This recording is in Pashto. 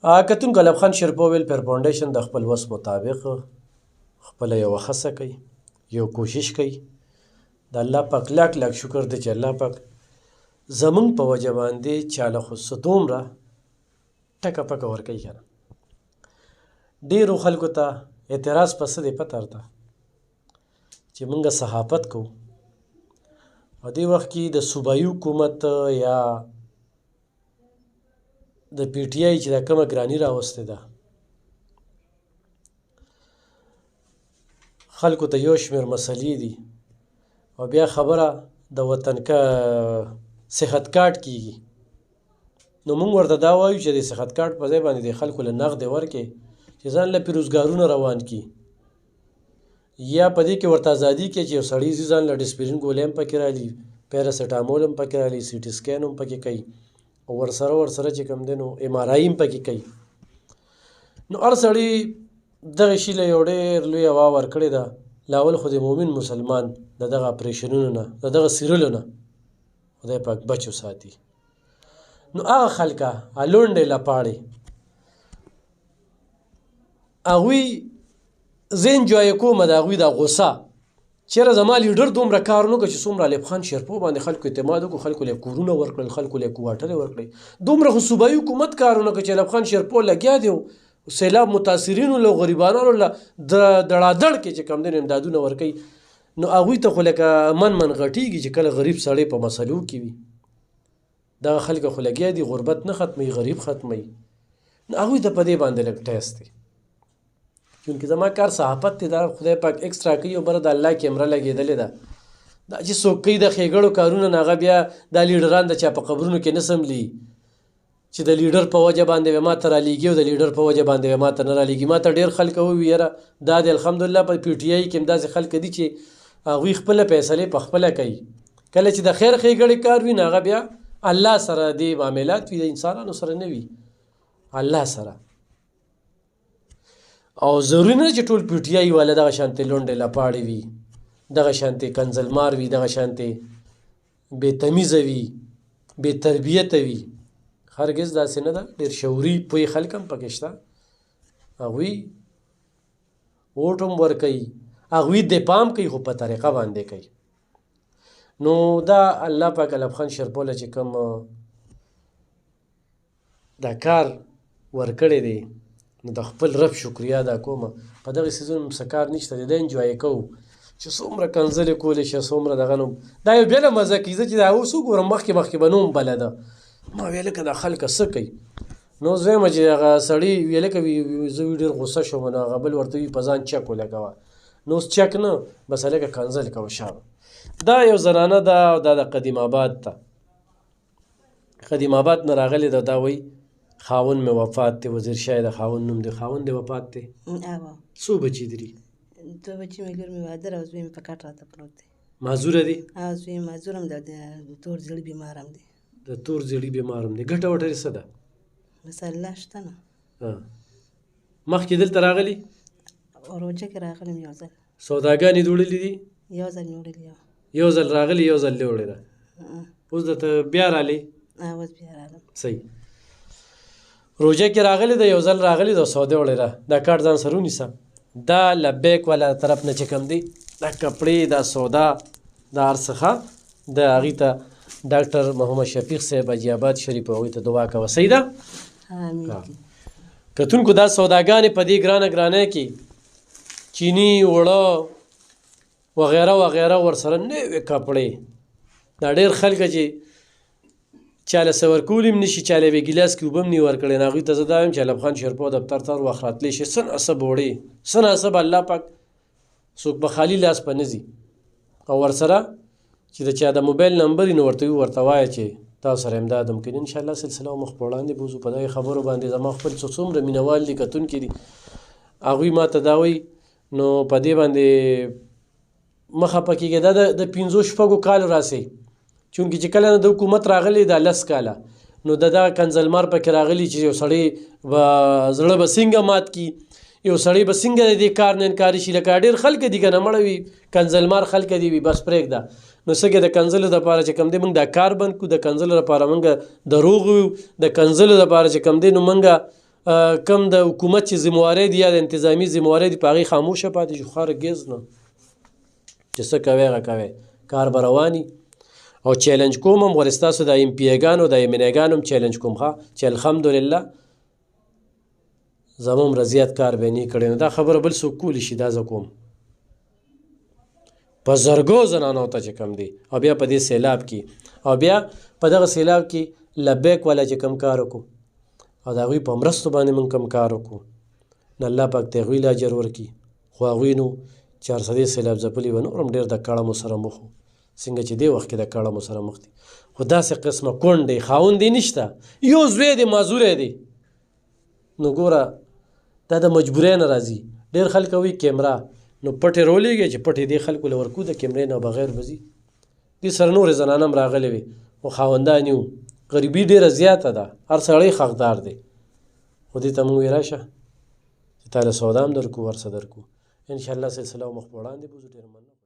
کتونکو علب خان شیرپو ویل پیر فاونډیشن د خپل وس مطابق خپله یوه هڅه کوي، یو کوشش کوي. د الله پاک لاک لاک شکر دی چې الله پاک زمونږ په وجه باندې چاله خو څه دومره ټکه پکه ورکوي که نه. ډېرو خلکو ته اعتراض په څه دی پته ورته چې مونږ صحافت کوو او دې وخت کې د صوبایي حکومت یا د پی ټي آی چې دا کومه ګراني راوستې ده خلکو ته یو شمېر مسلې دي او بیا خبره د وطن کا صحت کارت کیږي. نو موږ ورته دا وایو چې د صحت کارت په ځای باندې د خلکو له نغد ورکې چې ځان له پیروزګارونه روان کي، یا په دې کې ورته ازادي کې چې یو سړي ځان له ډسپرین ګولۍ هم پکې رالي، پیراسیټامول هم پکې رالي، سی ټي سکین هم پکې کوي او ورسره چې کوم دی نو ایم آر آی هم پکې کوي. نو هر سړي دغه شي له یو ډېر لویه هوا ورکړې ده. لاول خو د مؤمن مسلمان د دغه اپریشنونو نه د دغه سیرلو نه خدای پاک بچ وساتي. نو هغه خلکه لونډې لپاړې هغوی زه انجوای کوم د هغوی د غوسه چېرې زما لیډر دومره کار نه وکړه چې څومره علب خان شیرپو باندې خلکو اعتماد وکړو، خلکو له کورونه ورکړل، خلکو له کوارټرې ورکړې. دومره خو صوبایي حکومت کار ونه کړ چې علب خان شیرپو لګیا دی سیلاب متاثرینو له غریبانانو له دړادړ کې چې کوم دی امدادونه ورکوي. نو هغوی ته خو لکه من غټېږي چې کله غریب سړی په مسلو کې وي. دغه خلک خو لګیا دي غربت نه ختموي، غریب ختموي. نو هغوی ته په دې باندې لږ ټیس دی چونکې زما کار صحافت دی، دا خدای پاک ایکسټرا کوي او بره د الله کیمره لګېدلې ده. دا چې څوک کوي د ښېګړو کارونه نه هغه بیا دا لیډران د چا په قبرونو کې نه سملي چې د لیډر په وجه باندې به ما ته رالیږي او د لیډر په وجه باندې به ما ته نه رالیږي. ما ته ډېر خلک ووي یاره دا د الحمدلله په پی ټي آی کې هم داسې خلک دي چې هغوی خپله فیصلې په خپله کوي. کله چې د خیر ښېګړې کار وي نو هغه بیا الله سره دې معاملات وي، د انسانانو سره نه وي، الله سره. او ضروري نه چې ټول پی ټي آی والا دغه شانتې لونډې لپاړې وي، دغه شانتې کنځلمار وي، دغه شانتې بې تمیزه وي، بې تربیته وي. هرګز داسې نه ده. ډېر شعوري پوهې خلک هم پکې شته، هغوی ووټ هم ورکوي، هغوی دفاع هم کوي خو په طریقه باندې کوي. نو دا الله پاک علب خان شیرپو له چې کوم دا کار ورکړی دی نو د خپل رب شکریا ادا کومه. په دغه سیزون څه کار نشته دی، دا انجوای کوو چې څومره کنځلې کولی شي څومره دغه نوم دا یو بېله مزه کوي. زه چې دا اوس وګورم مخکې به نوم بله ده ما ویل که دا خلکه څه کوي. نو زه وایم چې هغه سړي ویل که زه ډېر غوسه شوم نو هغه بل ورته وي په ځان چک ولګوه. نو اوس چک نه بس هلکه کنځل کوه شابه. دا یو زنانه ده او دا د قدیم آباد ته قدیم آباد نه راغلې ده. دا وایي خاوند مې وفات دی، وزیر شاه د خاوند نوم دی، خاوند دی وفات دی. څو بچي دي؟ 2 بچي مې ګور مې واده او زوی مې په کټ راته پروت دی. معذوره دی؟ زوی معذور هم ده، د تور زړي بیمار هم دی. د تور زړي بیمار هم دی. ګټه وټه یې څه ده؟ بس الله شته نه. مخکې دلته راغلي؟ روجه کې راغلم یو ځل. سوداګانې دې وړلي دي؟ یو ځل مې وړلي. یو ځل راغلي یو ځل دې وړې ده. اوس درته بیا رالې؟ اوس بیا رالم. صحیح. روجه کې راغلی ده، یو ځل راغلی ده، سوده وړې ده. دا کارت ځان سره ونیسه. دا لبیک والا طرف نه چې کوم دی دا کپړې دا سودا دا هر څه د هغې ته ډاکټر محمد شفیق صاحب حاجي آباد شریف هغوی ته دعا کوه. صحیح ده؟ کتونکو دا سوداګانې په دې ګرانه کې چینی اوړه وغیره وغیره ورسره نوې کپړې دا ډېر خلکه چې چاله څه ورکولی هم نه شي، چاله یې ګیلاس کې اوبه هم نه ورکړی نو هغوی ته زه دا وایم چې علب خان شیرپو دفتر ته هر وخت راتلی شي. څه ناسب وړې څه ناسب الله پاک څوک به خالي لاس په نه ځي. او ورسره چې د چا د موبایل نمبر وي نو ورته وایه چې تاسو سره امداد هم کوي. انشاءالله سلسله مخ په وړاندې بوځو. په دغې خبرو باندې زما خپل څومره مینهوال دي کتونکي دي هغوی ما ته دا وایي نو په دې باندې مه خفه کېږئ. دا د 5-6 کالو راسئ چونکې چې کله نه د حکومت راغلی دا 10 کاله نو د دغه کنځلمار پکې راغلی چې یو سړی به زړه به څنګه مات کي، یو سړی به څنګه د دې کار نه انکاري شي. لکه ډېر خلک دي که نه مړه وي کنځلمار خلک دي وي بس پرېږده. نو څنګه د کنځلو دپاره چې کوم دی موږ دا کار بند کړو، د کنځلو دپاره موږ دروغ ویو، د کنځلو دپاره چې کوم دی نو موږ کم د حکومت چې ذمواري دي یا د انتظامي ذمواري دي په هغې خاموشه پاتې شو خر ګیز نه چې څه کوئ هغه کوئ کار به رواني او چیلنج کوم هم ولې ستاسو د ایم پی ایګانو د ایم ان ایګانو هم چیلنج کوم ښه چې الحمدلله زما هم زیات کار به نه کړی نو دا خبره بل څوک کولی شي دا زه کوم په زرګو زنانو ته چې کم دی او بیا په دې سیلاب کې او بیا په دغه سیلاب کې لبیک والا چې کم کار وکړو او د هغوی په مرستو باندې موږ کم کار وکړو نو الله پاک د هغوی له اجر ورکړي خو هغوی نو چې هرڅه سیلاب ځپلي وه نور هم ډېر د کړمو سره مخ وو څنګه چې دې وخت کې د کړمو سره مخ دي خو داسې قسمه کونډ دی خاوند دی نشته یو زوی دی معذوری دی نو ګوره دا د مجبورۍ نه راځي ډېر خلک وایي کیمرا نو پټې رولېږي چې پټې دې خلکو له ورکو د کیمرې نه بغیر به ځي دې سره نورې زنانه هم راغلې وې خو خاوندان یو غریبي ډېره زیاته ده هر سړی حقدار دی خو دې ته موږ وایي راشه چې تا له سودا هم درکو هر څه درکو انشاءالله سلسله مخ په وړاندې بوځو ډېر مننه